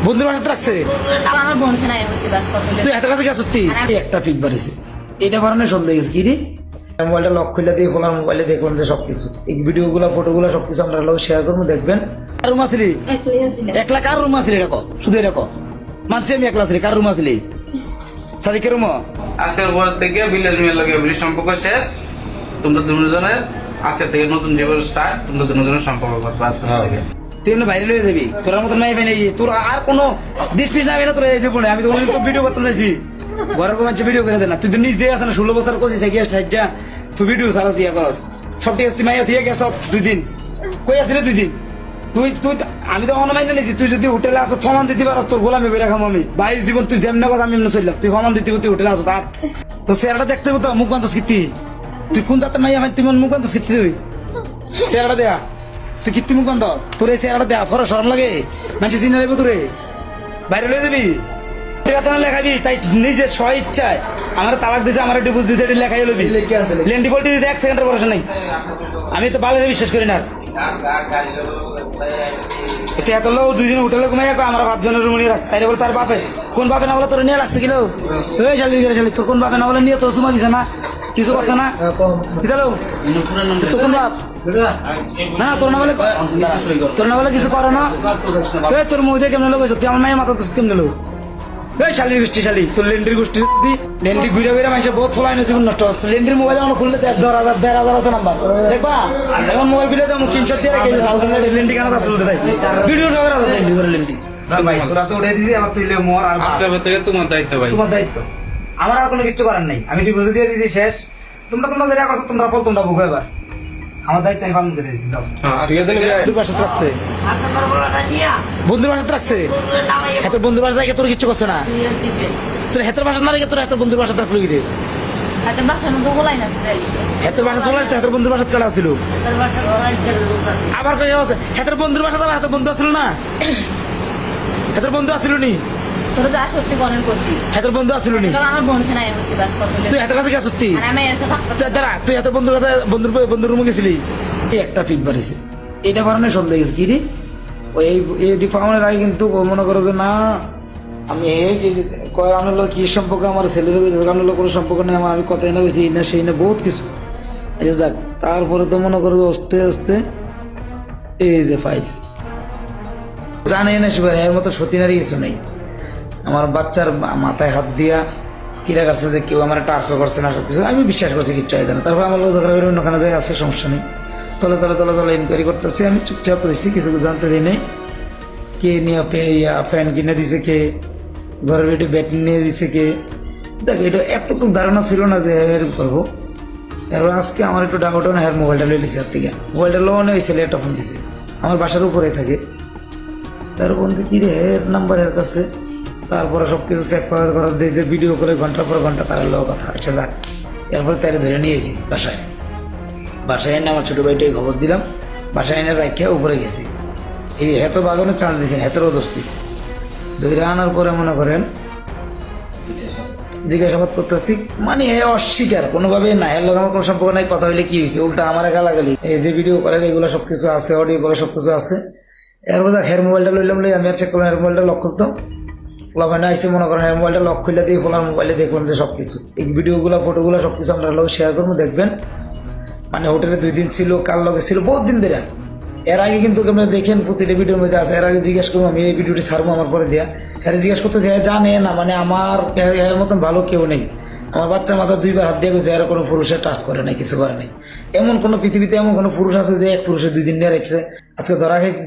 বন্ধুর বাসাতে রাখছে আমার বলছে না হচ্ছে বাস কত তুই এত কাছে গেছিস তুই একটা পিক বাড়িছে এটা বানানো সন্দেহ গেছে কি রে মোবাইলটা লক খুলে দিয়ে খোলার মোবাইলে দেখবেন যে সবকিছু এই ভিডিওগুলো ফটোগুলো সবকিছু আমরা লোক শেয়ার করবো দেখবেন কার রুম আসলি একলা কার রুম আসলি এরকম শুধু এরকম মানছি আমি একলা আসলি কার রুম আসলি সাদিকের রুম আজকের পর থেকে বিলের মেয়ের লগে বিলির সম্পর্ক শেষ। তোমরা দুজনের আজকে থেকে নতুন জীবন স্টার্ট। তোমরা দুজনের সম্পর্ক করবে আজকে থেকে। তুই এমনি বাইরে লয়ে যাবি তোর মতন নাই নাই তোর আর কোনো ডিসপ্লিন নাই না তোর এই দেবো না আমি তো ভিডিও করতে চাইছি ঘরের মানুষ ভিডিও করে দে না তুই তো নিজ দিয়ে আসে না 16 বছর করছিস গিয়ে সাইডটা তুই ভিডিও সারা দিয়া করস সব ঠিক আছে তুই মাইয়া থেকে গেছ 2 দিন কই আসলে 2 দিন তুই তুই আমি তো অনমাইন নিয়েছি তুই যদি হোটেলে আসো ফমান দিতে পারস তোর গোলামি করে খাম আমি বাইরের জীবন তুই যেমন কথা আমি এমনি চললাম তুই ফমান দিতে তুই হোটেলে আসো তার তো চেহারাটা দেখতে হবে তো মুখ বান্ধব কীর্তি তুই কোন জাতের মাইয়া তুই মুখ বান্ধব কীর্তি তুই চেহারাটা দেয়া তুই কীর্তি মুখ বান্ধব তোর এই চেহারাটা দেয়া ফরা সরম লাগে মানুষ চিনে নেবো তোরে বাইরে লয়ে যাবি লেখাবি তাই নিজের স্ব ইচ্ছায় আমার তালাক দিছে আমার ডিভোর্স দিছে এটা লেখাই লবি লেন্ডি পোল্টি দিতে 1 সেকেন্ডের ভরসা নাই আমি তো ভালো বিশ্বাস করি না এতে এত লোক 2 দিন হোটেলে ঘুমাই আমরা 5 জনের রুম নিয়ে রাখছি তাই বলে তার বাপে কোন বাপে না বলে তোর নিয়ে লাগছে কিলো ওই শালি তোর কোন বাপে না বলে নিয়ে তোর সুমা দিছে না কিছু করছে না কিতালো তোর কোন বাপ না তোর না বলে কিছু করো না তোর মধ্যে কেমন লোক তুই আমার মায়ের মাথা তো কেমন লোক এই শালির গোষ্ঠী শালি তোর লেন্ডির গোষ্ঠী লেন্ডি ঘুরে ঘুরে মানুষের বহুত ফলাই জীবন নষ্ট হচ্ছে লেন্ডির মোবাইল যখন খুললে 10,000 আছে নাম্বার দেখবা এখন মোবাইল ফিলে তো কিনশট দিয়ে রেখে লেন্ডি কেন আসলে তাই ভিডিও সবার আছে লেন্ডি করে লেন্ডি ভাই তোরা তো উঠে দিছি আমার তুইলে মোর আর আজকে থেকে তোমার দায়িত্ব ভাই, তোমার দায়িত্ব আমার আর কোনো কিছু করার নাই আমি ডিপোজিট দিয়ে দিয়েছি শেষ তোমরা যেটা করছো তোমরা ফল তোমরা বুঝো এবার আমার দায়িত্ব আমি পালন করে দিয়েছি ঠিক আছে বন্ধুর বাসাতে রাখছে বন্ধুর বাসাতে রাখছে এত বন্ধুর বাসা থেকে তোর কিচ্ছু করছে না তোর হেতের বাসা না রেখে তোর এত বন্ধুর বাসাতে রাখলো কি রে হেতের বাসা চলে হেতের বন্ধুর বাসাতে কাটা ছিল আবার কই আছে হেতের বন্ধুর বাসা যাবে হেতের বন্ধু আসছিল না হেতের বন্ধু আসছিল নি তোর তো সত্যি গণন করছি হেতের বন্ধু আসছিল নি আমার বলছে না হচ্ছে বাস কত তুই হেতের কাছে গেছিস তুই আমি এসে থাকতে দাঁড়া তুই এত বন্ধুর কাছে বন্ধুর রুমে গেছিলি এই একটা পিক বাড়িছে এটা বানানো সন্দেহ গেছে কি রে ওই এই ফাউনের আগে কিন্তু মনে করো যে না আমি কয় আমার লোক কি সম্পর্ক আমার ছেলের আমার লোক কোনো সম্পর্ক নেই আমার আমি কথাই না বেশি না সেই না বহুত কিছু এই যে যাক তারপরে তো মনে করো আস্তে আস্তে এই যে ফাইল জানে না সে এর মতো সতীনারই কিছু নেই আমার বাচ্চার মাথায় হাত দিয়া কিরা করছে যে কেউ আমার একটা আশা করছে না সবকিছু আমি বিশ্বাস করছি কিচ্ছু হয় না তারপর আমার লোক ঝগড়া করে অন্যখানে যায় আছে সমস্যা নেই তলে ইনকোয়ারি করতেছি আমি চুপচাপ করেছি কিছু জানতে দিই নাই কে নিয়ে ফ্যান কিনে দিছে কে ঘরের বেটে ব্যাট নিয়ে দিছে কে দেখ এটা এতটুকু ধারণা ছিল না যে এরকম করবো এবার আজকে আমার একটু ডাউট না হ্যাঁ মোবাইলটা লয়ে নিছে হাত থেকে মোবাইলটা লোনে ওই ছেলে একটা ফোন দিছে আমার বাসার উপরে থাকে তার বন্ধু কি রে এর নাম্বার এর কাছে তারপরে সবকিছু চেক করার দিয়েছে ভিডিও করে ঘন্টার পর ঘন্টা তার লোক কথা আচ্ছা যাক এরপরে তারে ধরে নিয়েছি বাসায় এনে আমার ছোটো ভাইটাকে খবর দিলাম বাসায় এনে রাখিয়া উপরে গেছি এই হেতো বাগানের চান্স দিয়েছেন হেতেরও দোস্তি ধরে আনার পরে মনে করেন জিজ্ঞাসাবাদ করতেছি মানে হে অস্বীকার কোনোভাবে না এর লোক আমার কোনো সম্পর্ক নাই কথা হইলে কি হয়েছে উল্টা আমার গালাগালি এই যে ভিডিও করেন এগুলো সবকিছু আছে অডিও করে সবকিছু আছে এরপর হের মোবাইলটা লইলাম আমি আর চেক করলাম হের মোবাইলটা লক করতাম লাভানো আইসে মনে করেন মোবাইলটা লক খুলে দিয়ে ফোলার মোবাইলে দেখবেন যে সবকিছু এই ভিডিওগুলো ফটোগুলো সবকিছু আমরা লোক শেয়ার করবো দেখবেন মানে হোটেলে 2 দিন ছিল কার লগে ছিল বহুত দিন ধরে এর আগে কিন্তু আপনারা দেখেন প্রতিটা ভিডিওর মধ্যে আছে এর আগে জিজ্ঞেস করবো আমি এই ভিডিওটি ছাড়বো আমার পরে দিয়া এর জিজ্ঞেস করতে যে জানে না মানে আমার এর মতন ভালো কেউ নেই আমার বাচ্চা মাথা 2 বার হাত দিয়ে গেছে এর কোনো পুরুষের টাচ করে নাই কিছু করে নাই এমন কোনো পৃথিবীতে এমন কোনো পুরুষ আছে যে এক পুরুষের 2 দিন নিয়ে রেখেছে আজকে ধরা খেয়েছে